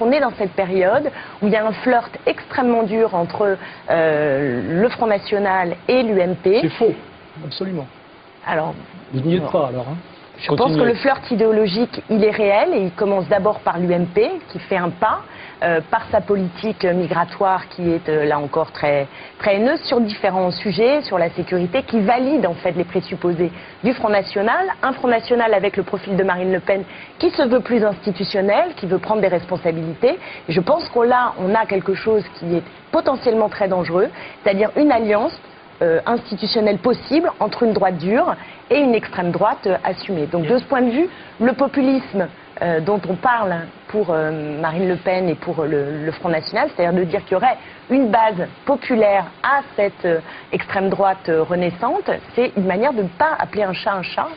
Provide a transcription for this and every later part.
qu'on est dans cette période où il y a un flirt extrêmement dur entre le Front National et l'UMP. C'est faux, absolument. Alors, vous n'y êtes pas alors, hein. Je pense que le flirt idéologique, il est réel et il commence d'abord par l'UMP qui fait un pas, par sa politique migratoire qui est là encore très haineuse sur différents sujets, sur la sécurité, qui valide en fait les présupposés du Front National. Un Front National avec le profil de Marine Le Pen qui se veut plus institutionnel, qui veut prendre des responsabilités. Et je pense qu'on a quelque chose qui est potentiellement très dangereux, c'est-à-dire une alliance institutionnelle possible entre une droite dure et une extrême droite assumée. Donc de ce point de vue, le populisme dont on parle pour Marine Le Pen et pour le Front National, c'est-à-dire de dire qu'il y aurait une base populaire à cette extrême droite renaissante, c'est une manière de ne pas appeler un chat.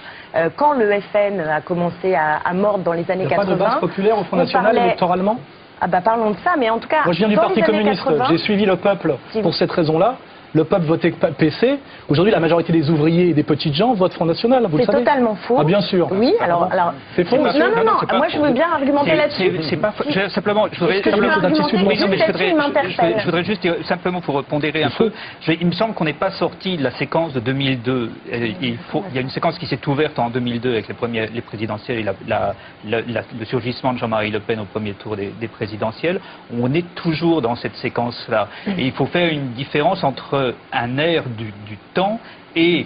Quand le FN a commencé à mordre dans les années 80... Il n'y a pas de base populaire au Front National électoralement? Ah bah parlons de ça, mais en tout cas... Moi je viens du Parti communiste, j'ai suivi le peuple pour cette raison-là. Le peuple votait PC. Aujourd'hui, la majorité des ouvriers et des petites gens votent Front National, vous le savez. C'est totalement faux. Ah, bien sûr. Oui, alors... C'est faux, monsieur. Non, moi je veux bien argumenter là-dessus. C'est pas faux. Simplement, je voudrais juste dire, simplement pour pondérer un peu, il me semble qu'on n'est pas sorti de la séquence de 2002. Il y a une séquence qui s'est ouverte en 2002 avec les présidentielles et le surgissement de Jean-Marie Le Pen au premier tour des présidentielles. On est toujours dans cette séquence-là. Et il faut faire une différence entre un air du temps et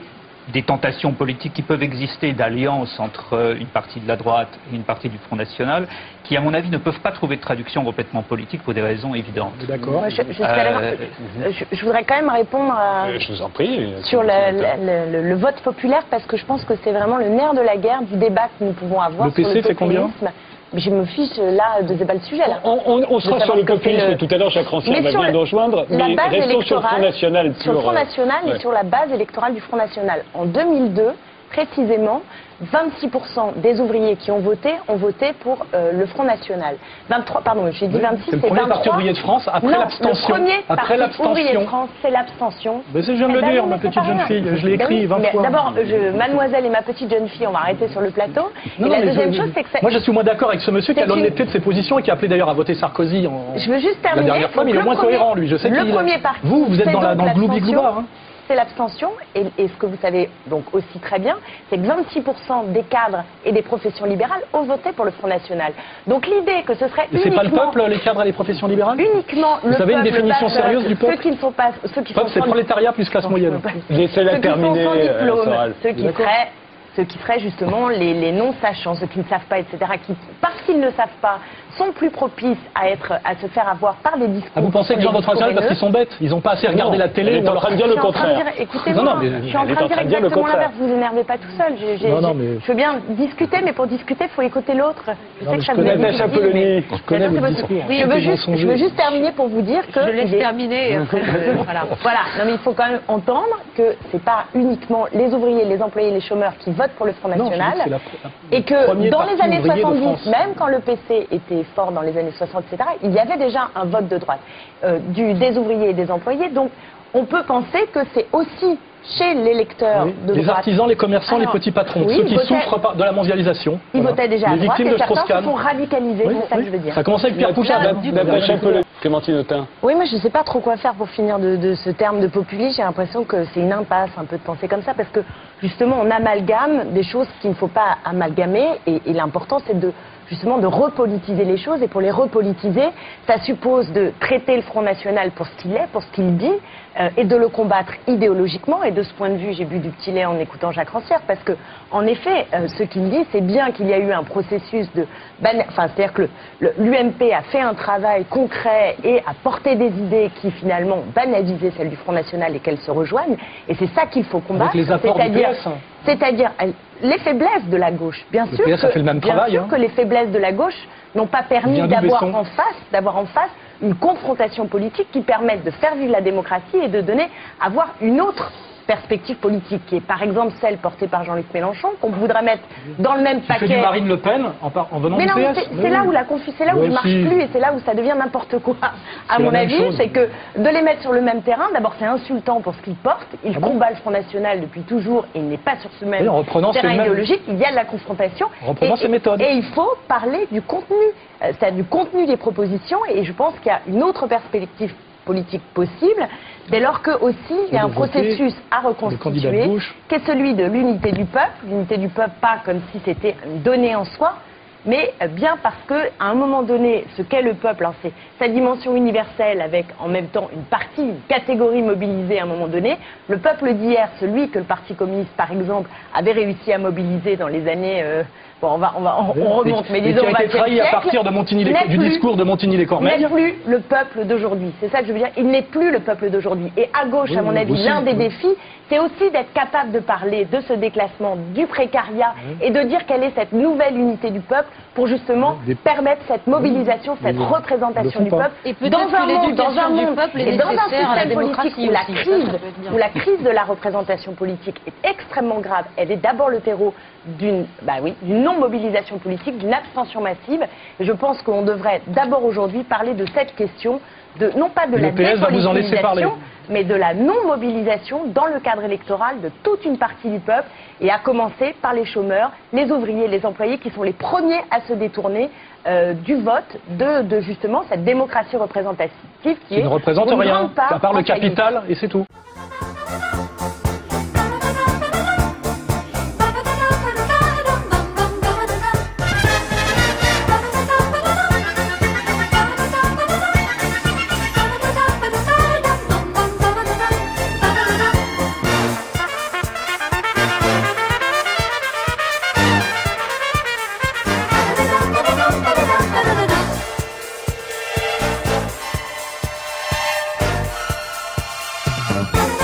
des tentations politiques qui peuvent exister d'alliance entre une partie de la droite et une partie du Front National, qui à mon avis ne peuvent pas trouver de traduction complètement politique pour des raisons évidentes. D'accord. Je voudrais quand même répondre je vous en prie, sur le vote populaire, parce que je pense que c'est vraiment le nerf de la guerre du débat que nous pouvons avoir le PC sur le fait combien? Mais je me fiche là de débat le sujet. Là. On sera sur le populisme tout à l'heure, Jacques Rancière va bien nous rejoindre, mais restons sur le Front National. Sur le Front National et sur la base électorale du Front National. En 2002, précisément, 26% des ouvriers qui ont voté pour le Front National. 23, pardon, j'ai dit 26, c'est le premier parti ouvrier de France après l'abstention. Le premier parti ouvrier de France, c'est l'abstention. Mais je viens de le dire, ma petite jeune fille, je l'ai écrit 20 fois. D'abord, mademoiselle et ma petite jeune fille, on va arrêter sur le plateau. Et la deuxième chose, c'est que... Moi, je suis moins d'accord avec ce monsieur qui a l'honnêteté de ses positions et qui a appelé d'ailleurs à voter Sarkozy je veux juste terminer. La dernière fois, mais il est moins cohérent, lui. Je sais le premier parti, vous êtes dans le gloubi-glouba. C'est l'abstention, et ce que vous savez donc aussi très bien, c'est que 26% des cadres et des professions libérales ont voté pour le Front National. Donc l'idée que ce serait uniquement... c'est pas le peuple, les cadres et les professions libérales? Uniquement le peuple. Vous avez une définition sérieuse du peuple? Ceux qui c'est prolétariat plus classe moyenne. Laissez-la terminer, ceux qui seraient justement les non-sachants, ceux qui ne savent pas, etc., qui, parce qu'ils ne savent pas, sont plus propices à se faire avoir par des discours. Ah, vous pensez que les gens de Front National, parce qu'ils sont bêtes, ils n'ont pas assez regardé la télé? Elle est en train de dire le contraire. Écoutez-moi, je suis en train de dire exactement l'inverse. Vous énervez pas tout seul. Je veux bien discuter, mais pour discuter, il faut écécouter l'autre. Je sais que ça vous est difficile. Je connais le discours. Je veux juste terminer pour vous dire que... Je laisse terminer. Voilà. Non, mais il faut quand même entendre que c'est pas uniquement les ouvriers, les employés, les chômeurs qui votent pour le Front National, et que dans les années 70, même quand le PC était fort dans les années 60, etc., il y avait déjà un vote de droite des ouvriers et des employés. Donc on peut penser que c'est aussi chez l'électeurs de droite. Les artisans, les commerçants, les petits patrons, ceux qui souffrent de la mondialisation. Ils votaient déjà à droite et certains se sont radicalisés, c'est ça que je veux dire. Ça a commencé avec Pierre Pouchard. Clémentine Autain. Oui, moi je ne sais pas trop quoi faire pour finir de ce terme de populisme. J'ai l'impression que c'est une impasse un peu de penser comme ça, parce que justement on amalgame des choses qu'il ne faut pas amalgamer, et l'important c'est justement de repolitiser les choses, et pour les repolitiser, ça suppose de traiter le Front National pour ce qu'il est, pour ce qu'il dit, et de le combattre idéologiquement. Et de ce point de vue, j'ai bu du petit lait en écoutant Jacques Rancière, parce que, en effet, ce qu'il dit, c'est bien qu'il y a eu un processus de... c'est-à-dire que l'UMP a fait un travail concret et a porté des idées qui, finalement, banalisaient celles du Front National et qu'elles se rejoignent, et c'est ça qu'il faut combattre. C'est-à-dire les faiblesses de la gauche. Bien sûr que les faiblesses de la gauche n'ont pas permis d'avoir en face une confrontation politique qui permette de faire vivre la démocratie et de avoir une autre perspective politique, qui est par exemple celle portée par Jean-Luc Mélenchon, qu'on voudrait mettre dans le même paquet. Tu fais du Marine Le Pen en venant du PS. C'est là où c'est là où il ne marche plus et c'est là où ça devient n'importe quoi. À mon avis, c'est que de les mettre sur le même terrain, d'abord c'est insultant pour ce qu'ils portent. Ils combattent le Front National depuis toujours et il n'est pas sur ce même terrain idéologique. Il y a de la confrontation. Ces méthodes. Et il faut parler du contenu, c'est-à-dire du contenu des propositions. Et je pense qu'il y a une autre perspective politique possible, dès lors que aussi il y a un processus à reconstituer, qui est celui de l'unité du peuple. L'unité du peuple, pas comme si c'était une donnée en soi, mais bien parce que à un moment donné, ce qu'est le peuple, hein, c'est sa dimension universelle avec en même temps une partie, une catégorie mobilisée à un moment donné. Le peuple d'hier, celui que le Parti communiste, par exemple, avait réussi à mobiliser dans les années... Bon, on remonte, mais disons, qui a été trahi à partir de du discours de Montigny-les-Cormeilles. N'est plus le peuple d'aujourd'hui. C'est ça que je veux dire. Il n'est plus le peuple d'aujourd'hui. Et à gauche, à mon avis, l'un des défis, c'est aussi d'être capable de parler de ce déclassement, du précariat, et de dire quelle est cette nouvelle unité du peuple pour justement permettre cette mobilisation, cette représentation du peuple et dans un monde, du peuple et dans un système politique où la crise de la représentation politique est extrêmement grave. Elle est d'abord le terreau d'une non-mobilisation politique, d'une abstention massive. Et je pense qu'on devrait d'abord aujourd'hui parler de cette question, non pas de la dépolitisation, mais de la non-mobilisation dans le cadre électoral de toute une partie du peuple, et à commencer par les chômeurs, les ouvriers, les employés, qui sont les premiers à se détourner du vote de justement cette démocratie représentative qui ne représente rien, à part le capital, et c'est tout. Bye.